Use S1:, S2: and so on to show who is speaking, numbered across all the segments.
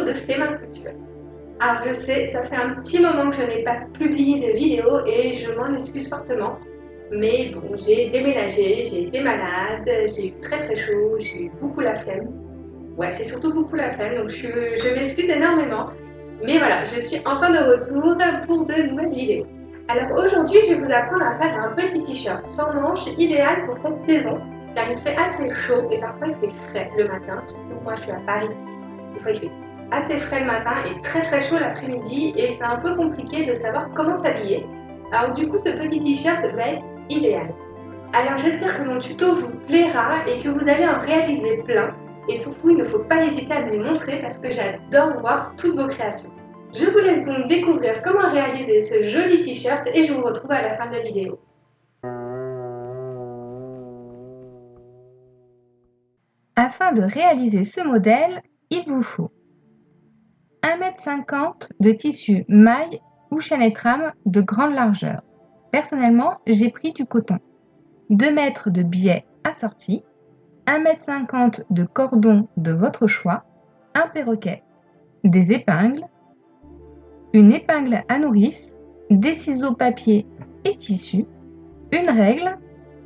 S1: de Fais ma couture. Alors je sais, ça fait un petit moment que je n'ai pas publié de vidéo et je m'en excuse fortement. Mais bon, j'ai déménagé, j'ai été malade, j'ai eu très très chaud, j'ai eu beaucoup la flemme. Ouais, c'est surtout beaucoup la flemme, donc je m'excuse énormément. Mais voilà, je suis enfin de retour pour de nouvelles vidéos. Alors aujourd'hui, je vais vous apprendre à faire un petit t-shirt sans manches idéal pour cette saison, car il fait assez chaud et parfois il fait frais le matin, surtout moi je suis à Paris. Des fois il fait assez frais le matin et très très chaud l'après-midi et c'est un peu compliqué de savoir comment s'habiller. Alors du coup, ce petit t-shirt va être idéal. Alors j'espère que mon tuto vous plaira et que vous allez en réaliser plein. Et surtout, il ne faut pas hésiter à me les montrer parce que j'adore voir toutes vos créations. Je vous laisse donc découvrir comment réaliser ce joli t-shirt et je vous retrouve à la fin de la vidéo.
S2: Afin de réaliser ce modèle, il vous faut 1,50 m de tissu maille ou chaînette rame de grande largeur. Personnellement, j'ai pris du coton. 2 m de biais assorti, 1,50 m de cordon de votre choix, un perroquet, des épingles, une épingle à nourrice, des ciseaux papier et tissu, une règle,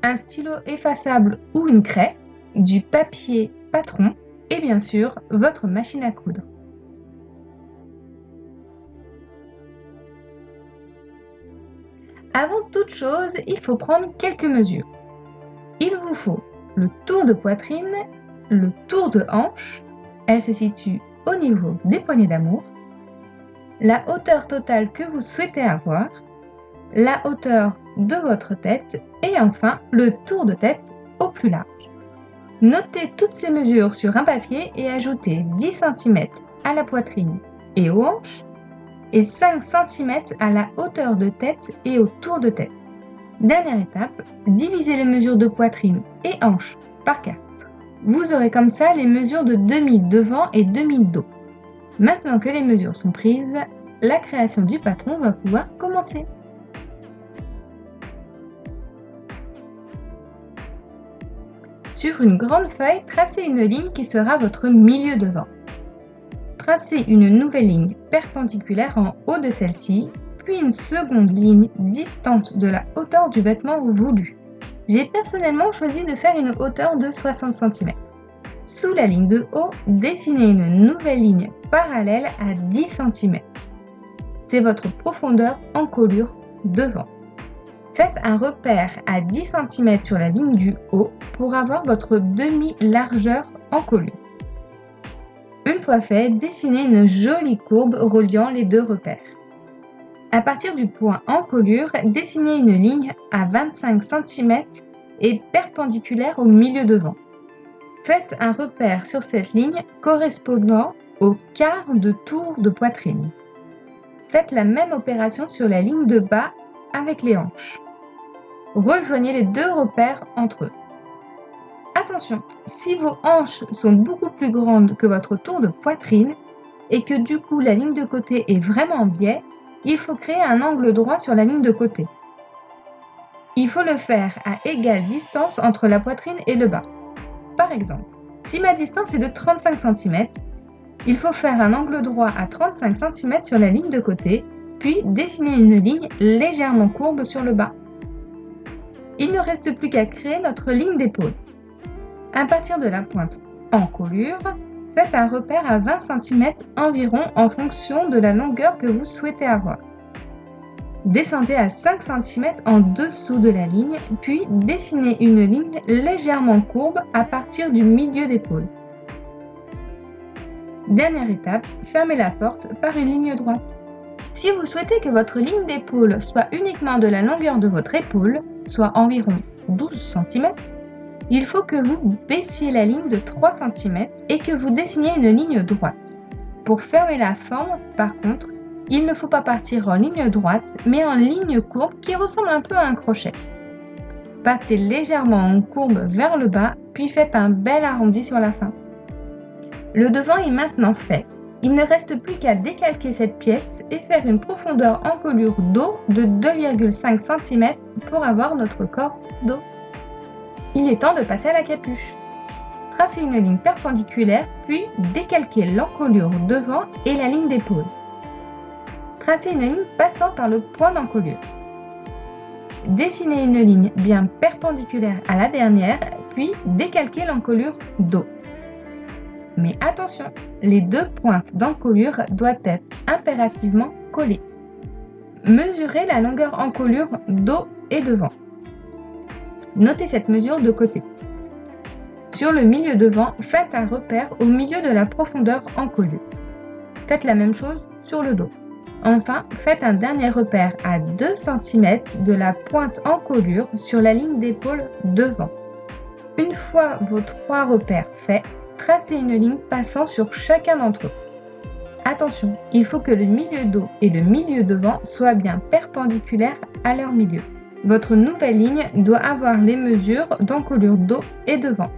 S2: un stylo effaçable ou une craie, du papier patron et bien sûr votre machine à coudre. Avant toute chose, il faut prendre quelques mesures. Il vous faut le tour de poitrine, le tour de hanche, elle se situe au niveau des poignées d'amour, la hauteur totale que vous souhaitez avoir, la hauteur de votre tête et enfin le tour de tête au plus large. Notez toutes ces mesures sur un papier et ajoutez 10 cm à la poitrine et aux hanches et 5 cm à la hauteur de tête et au tour de tête. Dernière étape, divisez les mesures de poitrine et hanches par 4. Vous aurez comme ça les mesures de demi devant et demi dos. Maintenant que les mesures sont prises, la création du patron va pouvoir commencer. Sur une grande feuille, tracez une ligne qui sera votre milieu devant. Tracez une nouvelle ligne perpendiculaire en haut de celle-ci, puis une seconde ligne distante de la hauteur du vêtement voulu. J'ai personnellement choisi de faire une hauteur de 60 cm. Sous la ligne de haut, dessinez une nouvelle ligne parallèle à 10 cm. C'est votre profondeur encolure devant. Faites un repère à 10 cm sur la ligne du haut pour avoir votre demi-largeur encolure. Une fois fait, dessinez une jolie courbe reliant les deux repères. À partir du point encolure, dessinez une ligne à 25 cm et perpendiculaire au milieu devant. Faites un repère sur cette ligne correspondant au quart de tour de poitrine. Faites la même opération sur la ligne de bas avec les hanches. Rejoignez les deux repères entre eux. Attention, si vos hanches sont beaucoup plus grandes que votre tour de poitrine et que du coup la ligne de côté est vraiment en biais, il faut créer un angle droit sur la ligne de côté. Il faut le faire à égale distance entre la poitrine et le bas. Par exemple, si ma distance est de 35 cm, il faut faire un angle droit à 35 cm sur la ligne de côté, puis dessiner une ligne légèrement courbe sur le bas. Il ne reste plus qu'à créer notre ligne d'épaule. À partir de la pointe encolure, faites un repère à 20 cm environ en fonction de la longueur que vous souhaitez avoir. Descendez à 5 cm en dessous de la ligne, puis dessinez une ligne légèrement courbe à partir du milieu d'épaule. Dernière étape, fermez la porte par une ligne droite. Si vous souhaitez que votre ligne d'épaule soit uniquement de la longueur de votre épaule, soit environ 12 cm, il faut que vous baissiez la ligne de 3 cm et que vous dessiniez une ligne droite. Pour fermer la forme, par contre, il ne faut pas partir en ligne droite, mais en ligne courbe qui ressemble un peu à un crochet. Partez légèrement en courbe vers le bas, puis faites un bel arrondi sur la fin. Le devant est maintenant fait. Il ne reste plus qu'à décalquer cette pièce et faire une profondeur encolure dos de 2,5 cm pour avoir notre corps dos. Il est temps de passer à la capuche. tracez une ligne perpendiculaire, puis décalquez l'encolure devant et la ligne d'épaule. Tracez une ligne passant par le point d'encolure. Dessinez une ligne bien perpendiculaire à la dernière, puis décalquez l'encolure dos. Mais attention, les deux pointes d'encolure doivent être impérativement collées. Mesurez la longueur encolure dos et devant. Notez cette mesure de côté. Sur le milieu devant, faites un repère au milieu de la profondeur encolure. Faites la même chose sur le dos. Enfin, faites un dernier repère à 2 cm de la pointe encolure sur la ligne d'épaule devant. Une fois vos 3 repères faits, tracez une ligne passant sur chacun d'entre eux. Attention, il faut que le milieu dos et le milieu devant soient bien perpendiculaires à leur milieu. Votre nouvelle ligne doit avoir les mesures d'encolure dos et devant.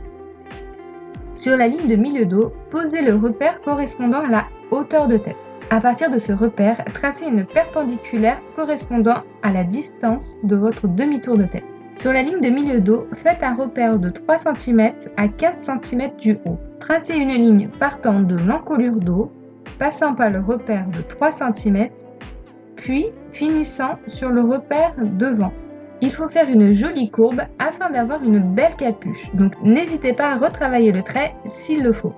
S2: Sur la ligne de milieu dos, posez le repère correspondant à la hauteur de tête. À partir de ce repère, tracez une perpendiculaire correspondant à la distance de votre demi-tour de tête. Sur la ligne de milieu dos, faites un repère de 3 cm à 15 cm du haut. Tracez une ligne partant de l'encolure dos, passant par le repère de 3 cm, puis finissant sur le repère devant. Il faut faire une jolie courbe afin d'avoir une belle capuche, donc n'hésitez pas à retravailler le trait s'il le faut.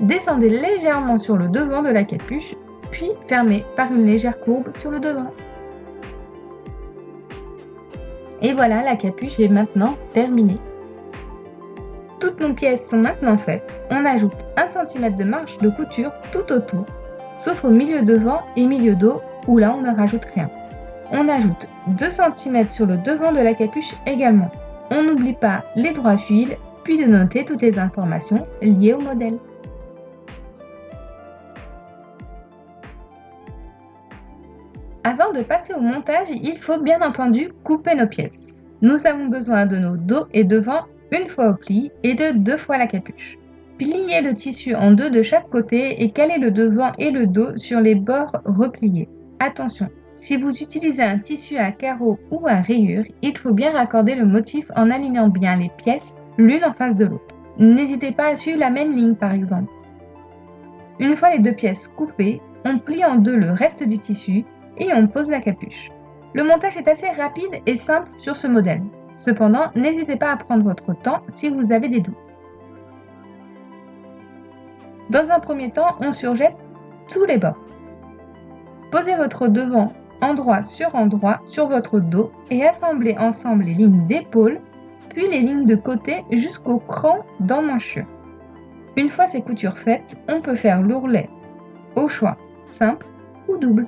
S2: Descendez légèrement sur le devant de la capuche, puis fermez par une légère courbe sur le devant. Et voilà, la capuche est maintenant terminée. Toutes nos pièces sont maintenant faites. On ajoute 1 cm de marge de couture tout autour, sauf au milieu devant et milieu dos où là on ne rajoute rien. On ajoute 2 cm sur le devant de la capuche également. On n'oublie pas les droits fils, puis de noter toutes les informations liées au modèle. Avant de passer au montage, il faut bien entendu couper nos pièces. Nous avons besoin de nos dos et devant une fois au pli et de 2 fois la capuche. Pliez le tissu en 2 de chaque côté et calez le devant et le dos sur les bords repliés. Attention, si vous utilisez un tissu à carreaux ou à rayures, il faut bien raccorder le motif en alignant bien les pièces l'une en face de l'autre. N'hésitez pas à suivre la même ligne par exemple. Une fois les 2 pièces coupées, on plie en 2 le reste du tissu et on pose la capuche. Le montage est assez rapide et simple sur ce modèle. Cependant, n'hésitez pas à prendre votre temps si vous avez des doutes. Dans un premier temps, on surjette tous les bords. Posez votre devant endroit sur votre dos et assemblez ensemble les lignes d'épaule, puis les lignes de côté jusqu'au cran d'emmanchure. Une fois ces coutures faites, on peut faire l'ourlet au choix, simple ou double.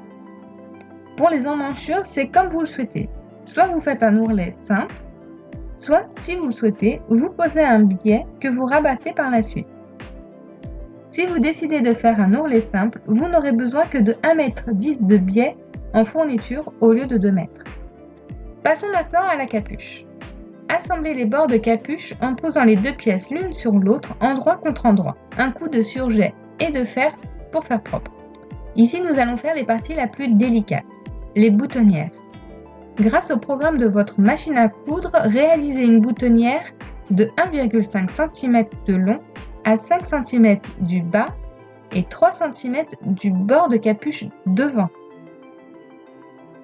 S2: Pour les emmanchures, c'est comme vous le souhaitez. Soit vous faites un ourlet simple, soit, si vous le souhaitez, vous posez un biais que vous rabattez par la suite. Si vous décidez de faire un ourlet simple, vous n'aurez besoin que de 1,10 m de biais en fourniture au lieu de 2 m. Passons maintenant à la capuche. Assemblez les bords de capuche en posant les 2 pièces l'une sur l'autre, endroit contre endroit. Un coup de surjet et de fer pour faire propre. Ici, nous allons faire les parties la plus délicates, les boutonnières. Grâce au programme de votre machine à coudre, réalisez une boutonnière de 1,5 cm de long à 5 cm du bas et 3 cm du bord de capuche devant.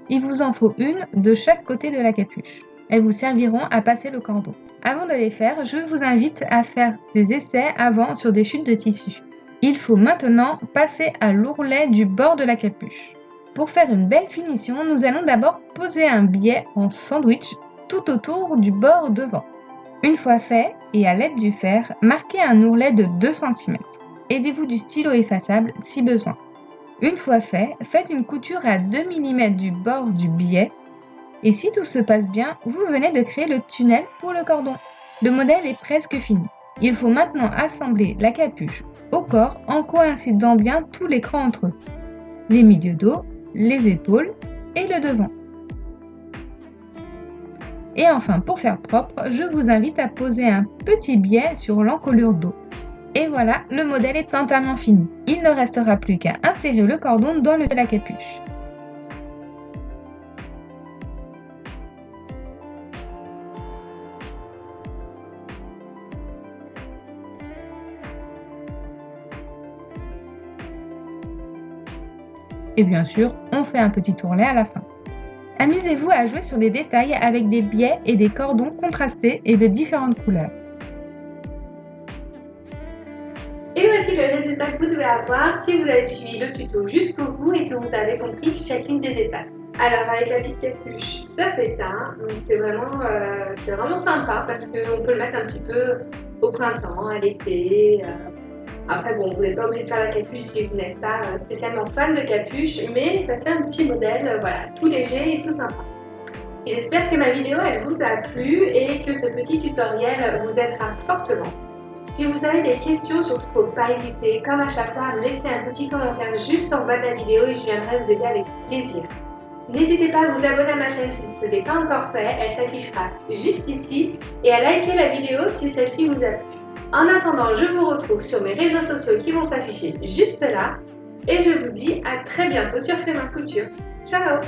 S2: Il vous en faut une de chaque côté de la capuche. Elles vous serviront à passer le cordon. Avant de les faire, je vous invite à faire des essais avant sur des chutes de tissu. Il faut maintenant passer à l'ourlet du bord de la capuche. Pour faire une belle finition, nous allons d'abord poser un biais en sandwich tout autour du bord devant. Une fois fait, et à l'aide du fer, marquez un ourlet de 2 cm. Aidez-vous du stylo effaçable si besoin. Une fois fait, faites une couture à 2 mm du bord du biais. Et si tout se passe bien, vous venez de créer le tunnel pour le cordon. Le modèle est presque fini. Il faut maintenant assembler la capuche au corps en coïncidant bien tous les crans entre eux. Les milieux dos, les épaules et le devant. Et enfin, pour faire propre, je vous invite à poser un petit biais sur l'encolure dos. Et voilà, le modèle est entièrement fini. Il ne restera plus qu'à insérer le cordon dans la capuche. Et bien sûr, on fait un petit ourlet à la fin. Amusez-vous à jouer sur des détails avec des biais et des cordons contrastés et de différentes couleurs.
S1: Et voici le résultat que vous devez avoir si vous avez suivi le tuto jusqu'au bout et que vous avez compris chacune des étapes. Alors avec la petite capuche, ça fait ça, donc c'est vraiment sympa parce qu'on peut le mettre un petit peu au printemps, à l'été. Après bon, vous n'êtes pas obligé de faire la capuche si vous n'êtes pas spécialement fan de capuche, mais ça fait un petit modèle, voilà, tout léger et tout sympa. J'espère que ma vidéo elle vous a plu et que ce petit tutoriel vous aidera fortement. Si vous avez des questions, surtout il ne faut pas hésiter, comme à chaque fois, à me laisser un petit commentaire juste en bas de la vidéo et je viendrai vous aider avec plaisir. N'hésitez pas à vous abonner à ma chaîne si ce n'est pas encore fait, elle s'affichera juste ici, et à liker la vidéo si celle-ci vous a plu. En attendant, je vous retrouve sur mes réseaux sociaux qui vont s'afficher juste là, et je vous dis à très bientôt sur Fait Main Couture. Ciao!